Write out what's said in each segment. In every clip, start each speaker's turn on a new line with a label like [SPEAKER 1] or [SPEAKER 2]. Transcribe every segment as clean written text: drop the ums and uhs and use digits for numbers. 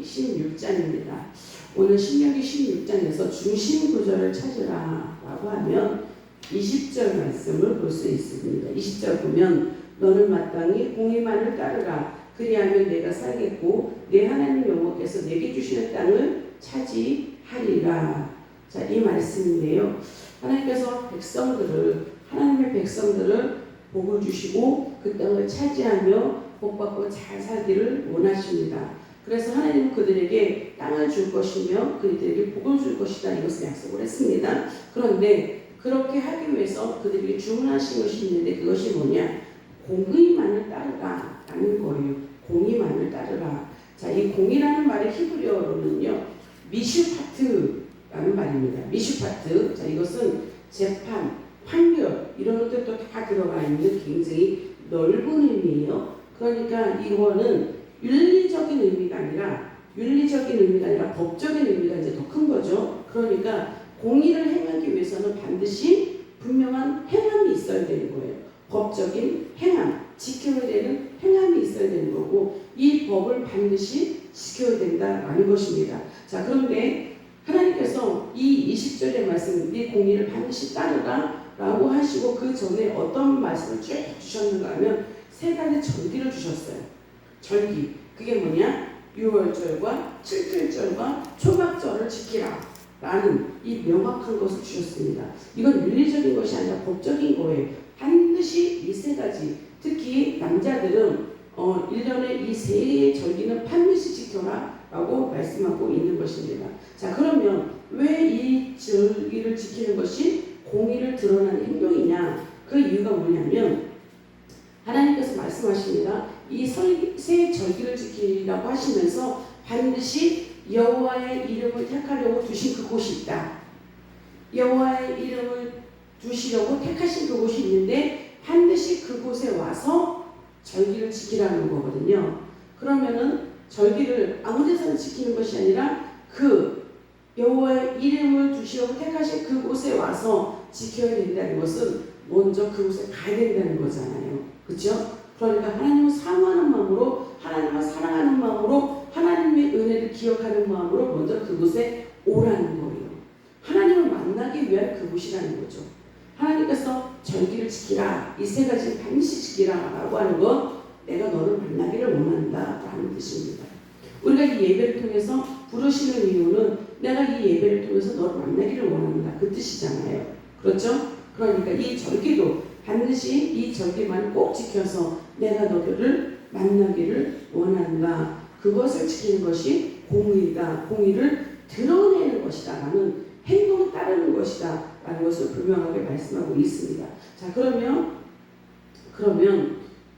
[SPEAKER 1] 16장입니다. 오늘 신명기 16장에서 중심 구절을 찾으라 라고 하면 20절 말씀을 볼 수 있습니다. 20절 보면 너는 마땅히 공의만을 따르라. 그리하면 내가 살겠고 내 하나님 여호와께서 내게 주시는 땅을 차지하리라. 자, 이 말씀인데요. 하나님께서 하나님의 백성들을 복을 주시고 그 땅을 차지하며 복받고 잘 살기를 원하십니다. 그래서 하나님은 그들에게 땅을 줄 것이며 그들에게 복을 줄 것이다, 이것을 약속을 했습니다. 그런데 그렇게 하기 위해서 그들에게 주문하신 것이 있는데 그것이 뭐냐? 공의만을 따르라 라는 거예요. 공의만을 따르라. 자, 이 공의라는 말의 히브리어로는요, 미슈파트라는 말입니다. 미슈파트. 자, 이것은 재판, 판결 이런 것들도 다 들어가 있는 굉장히 넓은 의미예요. 그러니까 이거는 윤리적인 의미가 아니라 법적인 의미가 이제 더 큰 거죠. 그러니까 공의를 행하기 위해서는 반드시 분명한 행함이 있어야 되는 거예요. 법적인 행함, 지켜야 되는 행함이 있어야 되는 거고 이 법을 반드시 지켜야 된다라는 것입니다. 자, 그런데 하나님께서 이 20절의 말씀, 네 공의를 반드시 따르라 라고 하시고 그 전에 어떤 말씀을 쭉 주셨는가 하면 3가지 절기를 주셨어요. 절기, 그게 뭐냐? 6월절과 7절과 초막절을 지키라 라는 이 명확한 것을 주셨습니다. 이건 윤리적인 것이 아니라 법적인 거예요. 반드시 이 3가지, 특히 남자들은 1년에 이 3개의 절기는 반드시 지켜라 라고 말씀하고 있는 것입니다. 자, 그러면 왜 이 절기를 지키는 것이 공의를 드러나는 행동이냐? 그 이유가 뭐냐면 하나님께서 말씀하십니다. 이 3절기를 지키라고 하시면서 반드시 여호와의 이름을 택하려고 두신 그곳이 있다. 여호와의 이름을 두시려고 택하신 그곳이 있는데 반드시 그곳에 와서 절기를 지키라는 거거든요. 그러면은 절기를 아무 데서나 지키는 것이 아니라 그 여호와의 이름을 두시려고 택하신 그곳에 와서 지켜야 된다는 것은 먼저 그곳에 가야 된다는 거잖아요. 그렇죠? 그러니까 하나님을 사모하는 마음으로, 하나님을 사랑하는 마음으로, 하나님의 은혜를 기억하는 마음으로 먼저 그곳에 오라는 거예요. 하나님을 만나기 위한 그곳이라는 거죠. 하나님께서 절기를 지키라, 이 3가지 반드시 지키라 라고 하는 건 내가 너를 만나기를 원한다 라는 뜻입니다. 우리가 이 예배를 통해서 부르시는 이유는 내가 이 예배를 통해서 너를 만나기를 원한다, 그 뜻이잖아요. 그렇죠? 그러니까 이 절기도 반드시 이 절기만 꼭 지켜서 내가 너를 만나기를 원한다, 그것을 지키는 것이 공의다, 공의를 드러내는 것이다 라는 행동을 따르는 것이다 라는 것을 분명하게 말씀하고 있습니다. 자, 그러면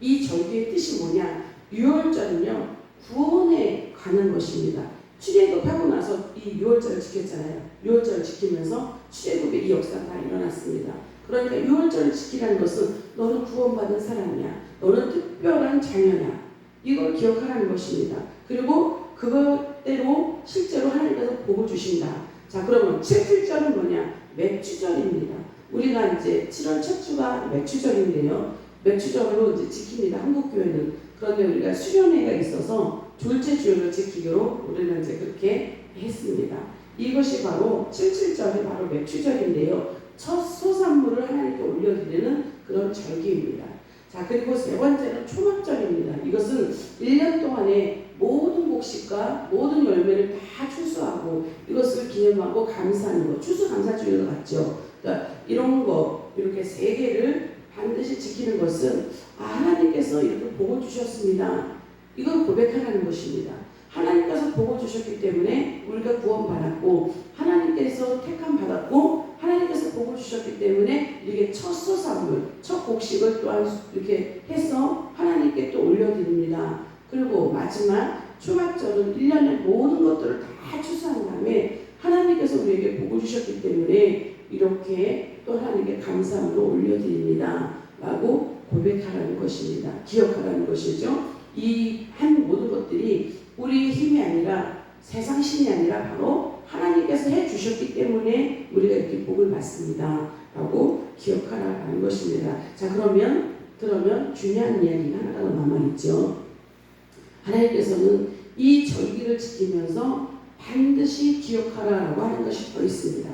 [SPEAKER 1] 이 절기의 뜻이 뭐냐? 6월절은요 구원에 관한 것입니다. 출애굽하고 나서 이 6월절을 지켰잖아요. 6월절을 지키면서 출애굽의 이 역사가 다 일어났습니다. 그러니까 6월절을 지키라는 것은 너는 구원받은 사람이야, 너는 특별한 자녀야, 이걸 기억하라는 것입니다. 그리고 그것대로 실제로 하나님께서 복을 주신다. 자, 그러면 7절은 뭐냐? 맥주절입니다. 우리가 이제 7월 첫 주가 맥주절인데요. 맥주절로 이제 지킵니다. 한국교회는. 그런데 우리가 수련회가 있어서 둘째 주일을 지키기로 우리는 이제 그렇게 했습니다. 이것이 바로 77절이 바로 맥주절인데요. 첫 소산물을 하나님께 올려드리는 그런 절기입니다. 자, 그리고 3번째는 초막절입니다. 이것은 1년 동안에 모든 곡식과 모든 열매를 다 추수하고 이것을 기념하고 감사하는 것, 추수감사주일 같죠. 그러니까 이런 거, 이렇게 3개를 반드시 지키는 것은 하나님께서 이렇게 복을 주셨습니다, 이걸 고백하라는 것입니다. 하나님께서 복을 주셨기 때문에 우리가 구원받았고, 하나님께서 택함 받았고, 하나님께서 복을 주셨기 때문에 이게 첫 소산물, 첫 곡식을 또한 이렇게 해서 하나님께 또 올려드립니다. 그리고 마지막 초막절은 1년의 모든 것들을 다 추수한 다음에 하나님께서 우리에게 복을 주셨기 때문에 이렇게 또 하나님께 감사함으로 올려드립니다 라고 고백하라는 것입니다. 기억하라는 것이죠. 이 한 모든 것들이 우리의 힘이 아니라 세상 신이 아니라 바로 하나님께서 해주셨기 때문에 우리가 이렇게 복을 받습니다 라고 기억하라는 것입니다. 자, 그러면 중요한 이야기가 하나가 남아있죠. 하나님께서는 이 절기를 지키면서 반드시 기억하라라고 하는 것이 더 있습니다.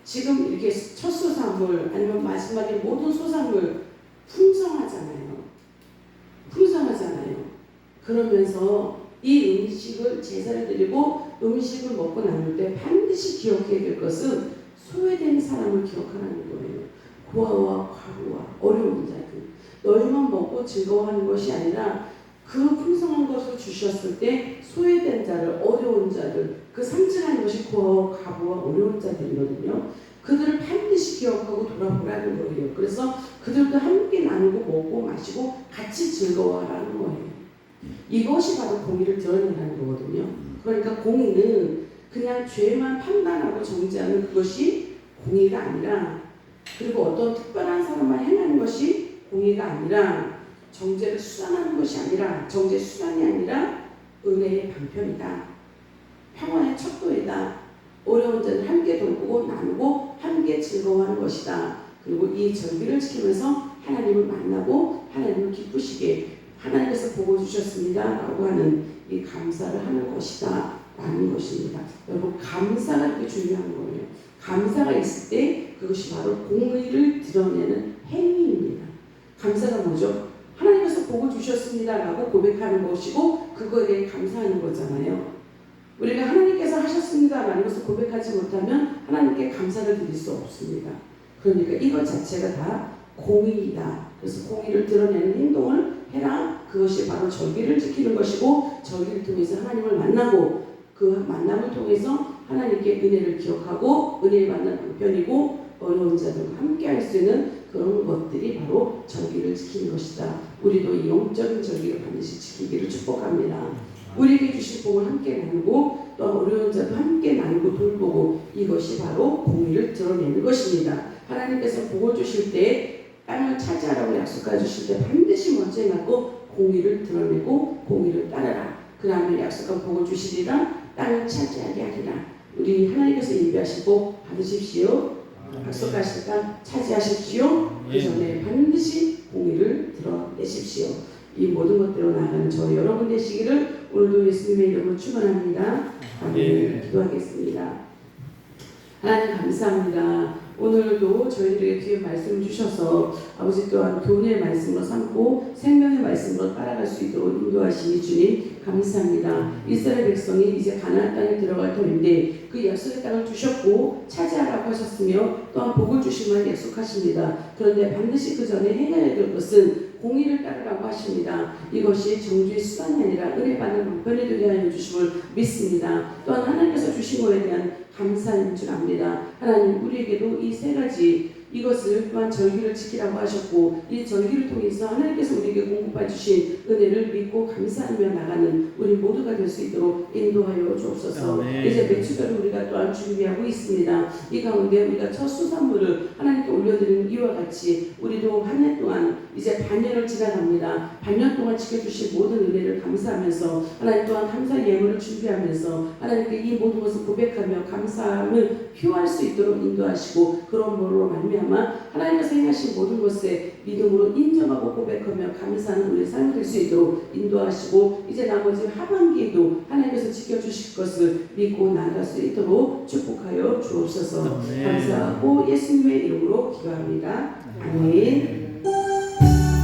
[SPEAKER 1] 지금 이렇게 첫 소산물 아니면 마지막에 모든 소산물 풍성하잖아요. 그러면서 이 음식을 제사를 드리고 음식을 먹고 나눌 때 반드시 기억해야 될 것은 소외된 사람을 기억하라는 거예요. 고아와 과부와 어려운 자들, 너희만 먹고 즐거워하는 것이 아니라 그 풍성한 것을 주셨을 때 소외된 자를, 어려운 자들, 그 상징하는 것이 고아와 과부와 어려운 자들이거든요. 그들을 반드시 기억하고 돌아보라는 거예요. 그래서 그들도 함께 나누고 먹고 마시고 같이 즐거워하라는 거예요. 이것이 바로 공의를 드러내는 거거든요. 그러니까 공의는 그냥 죄만 판단하고 정죄하는 그것이 공의가 아니라, 그리고 어떤 특별한 사람만 행하는 것이 공의가 아니라, 정죄를 수단하는 것이 아니라, 정죄 수단이 아니라 은혜의 방편이다. 평화의 척도이다. 어려운 자를 함께 돌보고 나누고 함께 즐거워하는 것이다. 그리고 이 절기를 지키면서 하나님을 만나고 하나님을 기쁘시게, 하나님께서 복을 주셨습니다 라고 하는 이 감사를 하는 것이다 라는 것입니다. 여러분, 감사가 되게 중요한 거예요. 감사가 있을 때 그것이 바로 공의를 드러내는 행위입니다. 감사가 뭐죠? 하나님께서 복을 주셨습니다 라고 고백하는 것이고 그거에 대해 감사하는 거잖아요. 우리가 하나님께서 하셨습니다 라는 것을 고백하지 못하면 하나님께 감사를 드릴 수 없습니다. 그러니까 이것 자체가 다 공의이다. 그래서 공의를 드러내는 행동을 해라. 그것이 바로 절기를 지키는 것이고, 절기를 통해서 하나님을 만나고 그 만남을 통해서 하나님께 은혜를 기억하고 은혜를 받는 방편이고, 어려운 자들과 함께 할 수 있는 그런 것들이 바로 절기를 지키는 것이다. 우리도 이 영적인 절기를 반드시 지키기를 축복합니다. 우리에게 주신 복을 함께 나누고 또 어려운 자도 함께 나누고 돌보고, 이것이 바로 공의를 드러내는 것입니다. 하나님께서 복을 주실 때 땅을 차지하라고 약속해 주실 때 반드시 먼저 해갖고 공의를 드러내고 공의를 따르라. 그 다음에 약속한 복을 주시리라. 땅을 차지하게 하리라. 우리 하나님께서 예비하신 복 받으십시오. 약속하실 땅 차지하십시오. 그 전에 반드시 공의를 드러내십시오. 이 모든 것들로 나아가는 저 여러분 되시기를 오늘도 예수님의 이름으로 축원합니다. 아멘. 기도하겠습니다. 하나님 감사합니다. 오늘도 저희들에게 뒤에 말씀을 주셔서 아버지 또한 교훈의 말씀으로 삼고 생명의 말씀으로 따라갈 수 있도록 인도하시니 주님 감사합니다. 이스라엘 백성이 이제 가나안 땅에 들어갈 터인데 그 약속의 땅을 주셨고 차지하라고 하셨으며 또한 복을 주시면 약속하십니다. 그런데 반드시 그 전에 행해야 될 것은 공의를 따르라고 하십니다. 이것이 정죄의 수단이 아니라 은혜 받는 방편이 되게 하여 주심을 믿습니다. 또한 하나님께서 주신 것에 대한 감사인 줄 압니다. 하나님, 우리에게도 이 세 가지, 이것을 또한 절기를 지키라고 하셨고 이 절기를 통해서 하나님께서 우리에게 공급해 주신 은혜를 믿고 감사하며 나가는 우리 모두가 될 수 있도록 인도하여 주옵소서. 이제 매주절을 우리가 또한 준비하고 있습니다. 이 가운데 우리가 첫 수산물을 하나님께 올려드리는 이와 같이 우리도 한 해 동안 이제 반년을 지나갑니다. 반년 동안 지켜주신 모든 은혜를 감사하면서 하나님 또한 감사 예물을 준비하면서 하나님께 이 모든 것을 고백하며 감사함을 표할 수 있도록 인도하시고, 그런 모로 말미암아 하나님께서 행하신 모든 것에 믿음으로 인정하고 고백하며 감사하는 우리의 삶이 될 수 있도록 인도하시고, 이제 나머지 하반기에도 하나님께서 지켜주실 것을 믿고 나아갈 수 있도록 축복하여 주옵소서. 감사하고 예수님의 이름으로 기도합니다. 아멘.